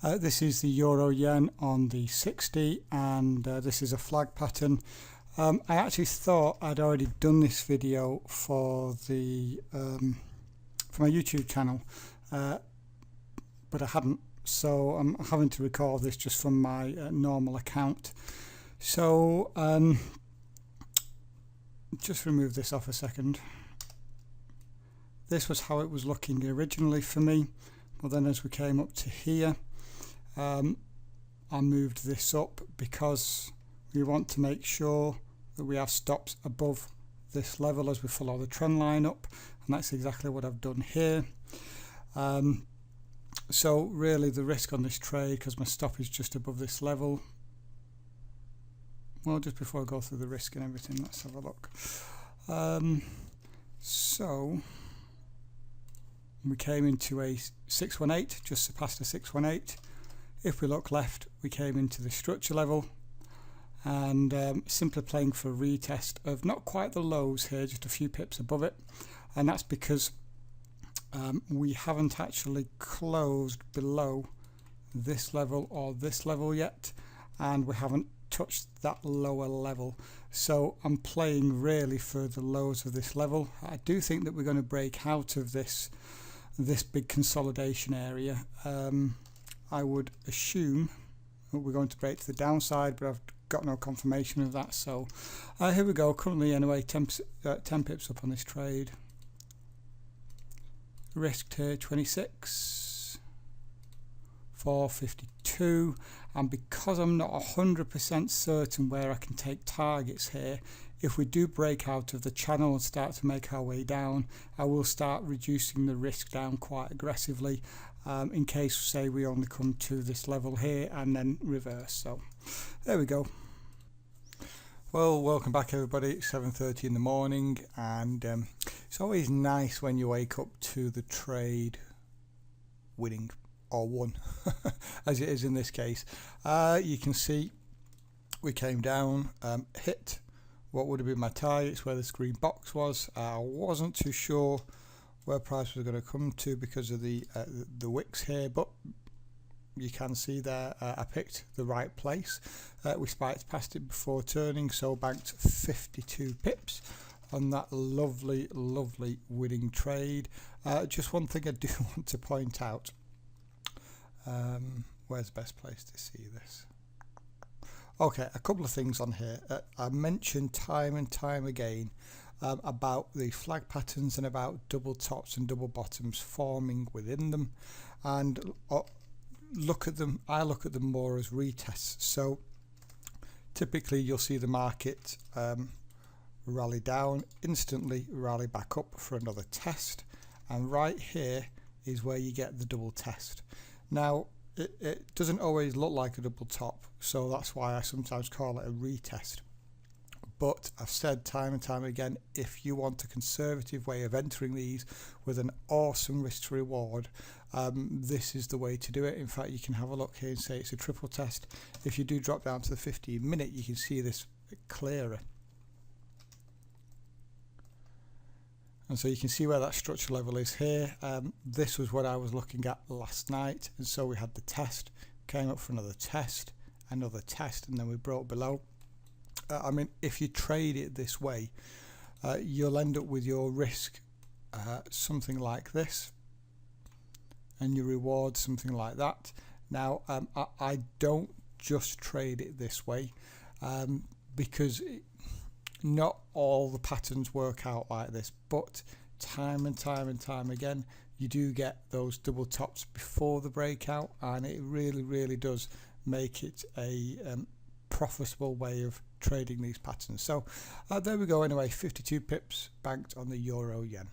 This is the euro yen on the 60, and this is a flag pattern. I actually thought I'd already done this video for the for my YouTube channel, but I hadn't, so I'm having to record this just from my normal account. So just remove this off a second. This was how it was looking originally for me, but then as we came up to here, I moved this up because we want to make sure that we have stops above this level as we follow the trend line up, and that's exactly what I've done here. So really the risk on this trade, because my stop is just above this level, well, just before I go through the risk and everything, let's have a look. So we came into a 618, just surpassed a 618. If we look left, we came into the structure level, and simply playing for a retest of not quite the lows here, just a few pips above it, and that's because we haven't actually closed below this level or this level yet, and we haven't touched that lower level. So I'm playing really for the lows of this level. I do think that we're going to break out of this big consolidation area. I would assume that we're going to break to the downside, but I've got no confirmation of that. So here we go. Currently anyway, 10 pips up on this trade. Risked here 26, 452, and because I'm not 100% certain where I can take targets here, if we do break out of the channel and start to make our way down, I will start reducing the risk down quite aggressively, in case, say, we only come to this level here and then reverse. So there we go. Well, welcome back everybody. It's 7:30 in the morning, and it's always nice when you wake up to the trade winning or won, as it is in this case. You can see we came down, hit what would have been my targets where this green box was. I wasn't too sure where price was going to come to because of the wicks here, but you can see there I picked the right place. We spiked past it before turning, so banked 52 pips on that lovely winning trade. Just one thing I do want to point out. Where's the best place to see this? Okay, a couple of things on here. I mentioned time and time again about the flag patterns and about double tops and double bottoms forming within them, and look at them. I look at them more as retests. So typically you'll see the market rally down, instantly rally back up for another test, and right here is where you get the double test. Now it doesn't always look like a double top, so that's why I sometimes call it a retest. But I've said time and time again, if you want a conservative way of entering these with an awesome risk to reward, this is the way to do it. In fact, you can have a look here and say it's a triple test. If you do drop down to the 15-minute, you can see this clearer. And so you can see where that structure level is here. This was what I was looking at last night, and so we had the test, came up for another test, and then we broke below. I mean, if you trade it this way, you'll end up with your risk something like this, and your reward something like that. Now, I don't just trade it this way, because not all the patterns work out like this, but time and time again, you do get those double tops before the breakout, and it really does make it a profitable way of trading these patterns. So there we go. Anyway, 52 pips banked on the euro yen.